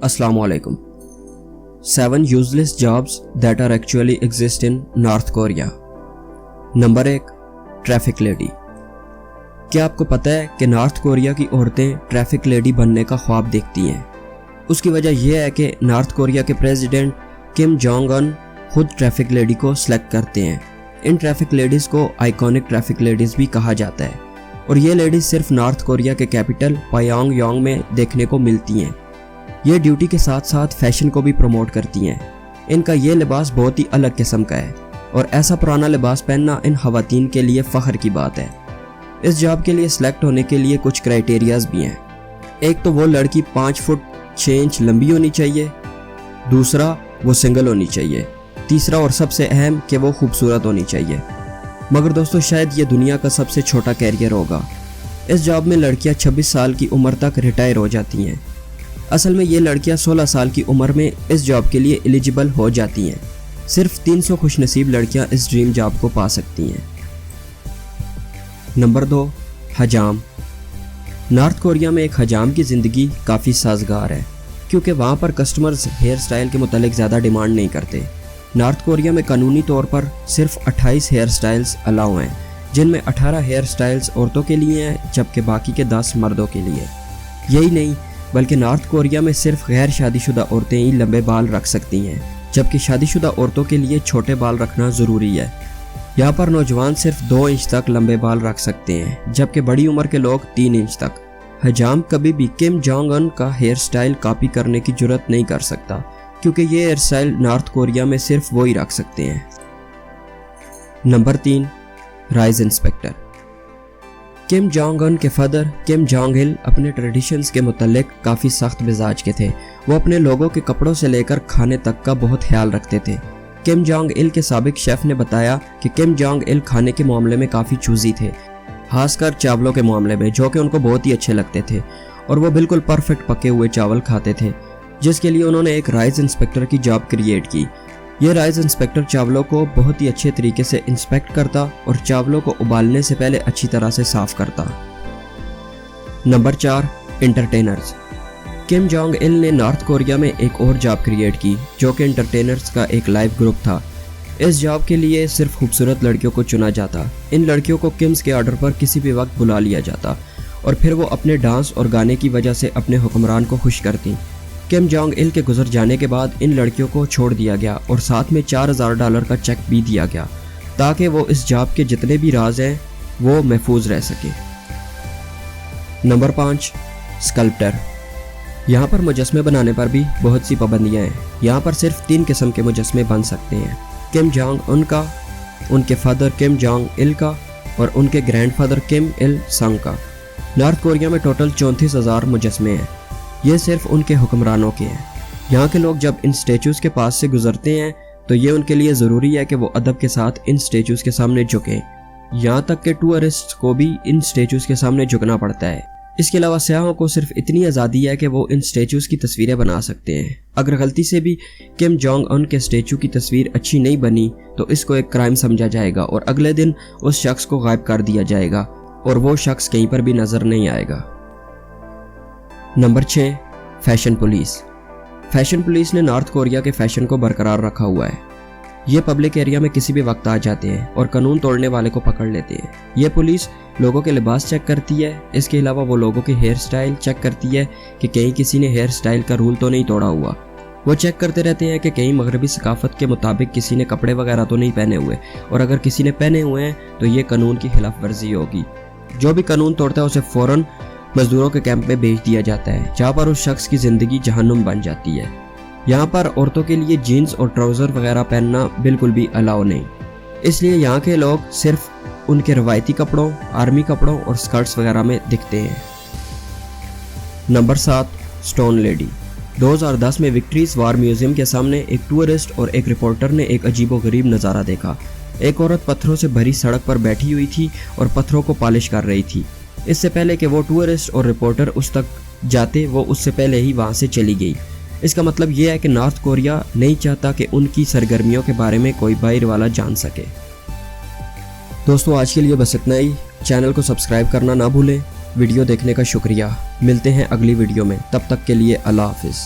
Assalamu alaikum. 7 useless jobs that are actually exist in North Korea. Number 1, traffic lady. क्या आपको पता है कि नॉर्थ कोरिया की औरतें ट्रैफिक लेडी बनने का ख्वाब देखती हैं? उसकी वजह यह है कि नॉर्थ कोरिया के प्रेसिडेंट किम जोंग उन खुद ट्रैफिक लेडी को सिलेक्ट करते हैं। इन ट्रैफिक लेडीज़ को आइकॉनिक ट्रैफिक लेडीज़ भी कहा जाता है और ये लेडीज़ सिर्फ नॉर्थ कोरिया के कैपिटल प्योंगयांग में देखने को मिलती हैं। ये ड्यूटी के साथ साथ फैशन को भी प्रमोट करती हैं। इनका ये लिबास बहुत ही अलग किस्म का है और ऐसा पुराना लिबास पहनना इन ख़वातीन के लिए फ़ख्र की बात है। इस जॉब के लिए सिलेक्ट होने के लिए कुछ क्राइटेरियाज भी हैं। एक तो वो लड़की 5 फुट 6 इंच लंबी होनी चाहिए, दूसरा वो सिंगल होनी चाहिए, तीसरा और सबसे अहम कि वो खूबसूरत होनी चाहिए। मगर दोस्तों शायद ये दुनिया का सबसे छोटा कैरियर होगा। इस जॉब में लड़कियां 26 साल की उम्र तक रिटायर हो जाती हैं। असल में ये लड़कियां 16 साल की उम्र में इस जॉब के लिए एलिजिबल हो जाती हैं। सिर्फ 300 खुशनसीब लड़कियां इस ड्रीम जॉब को पा सकती हैं। नंबर 2, हजाम। नॉर्थ कोरिया में एक हजाम की ज़िंदगी काफ़ी साजगार है क्योंकि वहाँ पर कस्टमर्स हेयर स्टाइल के मुतालिक ज़्यादा डिमांड नहीं करते। नॉर्थ कोरिया में कानूनी तौर पर सिर्फ 28 हेयर स्टाइल्स अलाउ हैं, जिनमें 18 हेयर स्टाइल्स औरतों के लिए हैं जबकि बाकी के 10 मर्दों के लिए। यही नहीं बल्कि नॉर्थ कोरिया में सिर्फ गैर शादीशुदा औरतें ही लंबे बाल रख सकती हैं, जबकि शादीशुदा औरतों के लिए छोटे बाल रखना ज़रूरी है। यहाँ पर नौजवान सिर्फ 2 इंच तक लंबे बाल रख सकते हैं, जबकि बड़ी उम्र के लोग 3 इंच तक। हजाम कभी भी किम जोंग उन का हेयर स्टाइल कॉपी करने की जुर्रत नहीं कर सकता क्योंकि ये हेयर स्टाइल नॉर्थ कोरिया में सिर्फ वो ही रख सकते हैं। Number 3, rise inspector. Kim Jong Un के फादर किम जोंग इल अपने ट्रेडिशंस के मुतालिक काफ़ी सख्त मिजाज के थे। वो अपने लोगों के कपड़ों से लेकर खाने तक का बहुत ख्याल रखते थे। किम जोंग इल के साबिक शेफ ने बताया कि किम जोंग इल खाने के मामले में काफ़ी चूजी थे, खासकर चावलों के मामले में, जो कि उनको बहुत ही अच्छे लगते थे और वो बिल्कुल परफेक्ट पके हुए चावल खाते थे, जिसके लिए उन्होंने एक राइस इंस्पेक्टर की जॉब क्रिएट की। ये राइस इंस्पेक्टर चावलों को बहुत ही अच्छे तरीके से इंस्पेक्ट करता और चावलों को उबालने से पहले अच्छी तरह से साफ करता। Number 4, entertainers. Kim Jong Il ने नॉर्थ कोरिया में एक और जॉब क्रिएट की जो कि एंटरटेनर्स का एक लाइव ग्रुप था। इस जॉब के लिए सिर्फ खूबसूरत लड़कियों को चुना जाता। इन लड़कियों को किम्स के ऑर्डर पर किसी भी वक्त बुला लिया जाता और फिर वो अपने डांस और गाने की वजह से अपने हुक्मरान को खुश करती। किम जोंग इल के गुजर जाने के बाद इन लड़कियों को छोड़ दिया गया और साथ में $4000 का चेक भी दिया गया ताकि वो इस जॉब के जितने भी राज हैं वो महफूज रह सके। Number 5, sculptor. यहाँ पर मुजस्मे बनाने पर भी बहुत सी पाबंदियाँ हैं। यहाँ पर सिर्फ 3 किस्म के मुजस्मे बन सकते हैं, किम जोंग उन का, उनके फादर किम जोंग इल का और उनके ग्रैंडफादर किम इल संग का। नॉर्थ कोरिया में टोटल 34,000 मुजस्मे हैं। ये सिर्फ उनके हुक्मरानों के हैं। यहाँ के लोग जब इन स्टेचूज़ के पास से गुजरते हैं तो ये उनके लिए ज़रूरी है कि वो अदब के साथ इन स्टेचूज़ के सामने झुकें। यहाँ तक कि टूरिस्ट को भी इन स्टेचूज़ के सामने झुकना पड़ता है। इसके अलावा सयाहों को सिर्फ इतनी आज़ादी है कि वो इन स्टेचूज़ की तस्वीरें बना सकते हैं। अगर गलती से भी किम जोंग उन के स्टेचू की तस्वीर अच्छी नहीं बनी तो इसको एक क्राइम समझा जाएगा और अगले दिन उस शख्स को गायब कर दिया जाएगा और वो शख्स कहीं पर भी नज़र नहीं आएगा। Number 6, fashion police. Fashion police ने नॉर्थ कोरिया के फैशन को बरकरार रखा हुआ है। ये पब्लिक एरिया में किसी भी वक्त आ जाते हैं और कानून तोड़ने वाले को पकड़ लेते हैं। ये पुलिस लोगों के लिबास चेक करती है। इसके अलावा वो लोगों के हेयर स्टाइल चेक करती है कि कहीं किसी ने हेयर स्टाइल का रूल तो नहीं तोड़ा हुआ। वो चेक करते रहते हैं कि कहीं मगरबी सकाफत के मुताबिक किसी ने कपड़े वगैरह तो नहीं पहने हुए, और अगर किसी ने पहने हुए हैं तो ये कानून की खिलाफ वर्जी होगी। जो भी कानून तोड़ता है उसे फ़ौरन मजदूरों के कैंप में भेज दिया जाता है, जहाँ पर उस शख्स की ज़िंदगी जहन्नुम बन जाती है। यहाँ पर औरतों के लिए जीन्स और ट्राउज़र वगैरह पहनना बिल्कुल भी अलाउ नहीं, इसलिए यहाँ के लोग सिर्फ उनके रवायती कपड़ों, आर्मी कपड़ों और स्कर्ट्स वगैरह में दिखते हैं। Number 7, stone lady. 2010 में विक्ट्रीज वार म्यूजियम के सामने एक टूरिस्ट और एक रिपोर्टर ने एक अजीबोगरीब नज़ारा देखा। एक औरत पत्थरों से भरी सड़क पर बैठी हुई थी और पत्थरों को पॉलिश कर रही थी। इससे पहले कि वो टूरिस्ट और रिपोर्टर उस तक जाते, वो उससे पहले ही वहाँ से चली गई। इसका मतलब ये है कि नॉर्थ कोरिया नहीं चाहता कि उनकी सरगर्मियों के बारे में कोई बाहर वाला जान सके। दोस्तों आज के लिए बस इतना ही। चैनल को सब्सक्राइब करना ना भूलें। वीडियो देखने का शुक्रिया। मिलते हैं अगली वीडियो में, तब तक के लिए अल्लाह हाफिज़।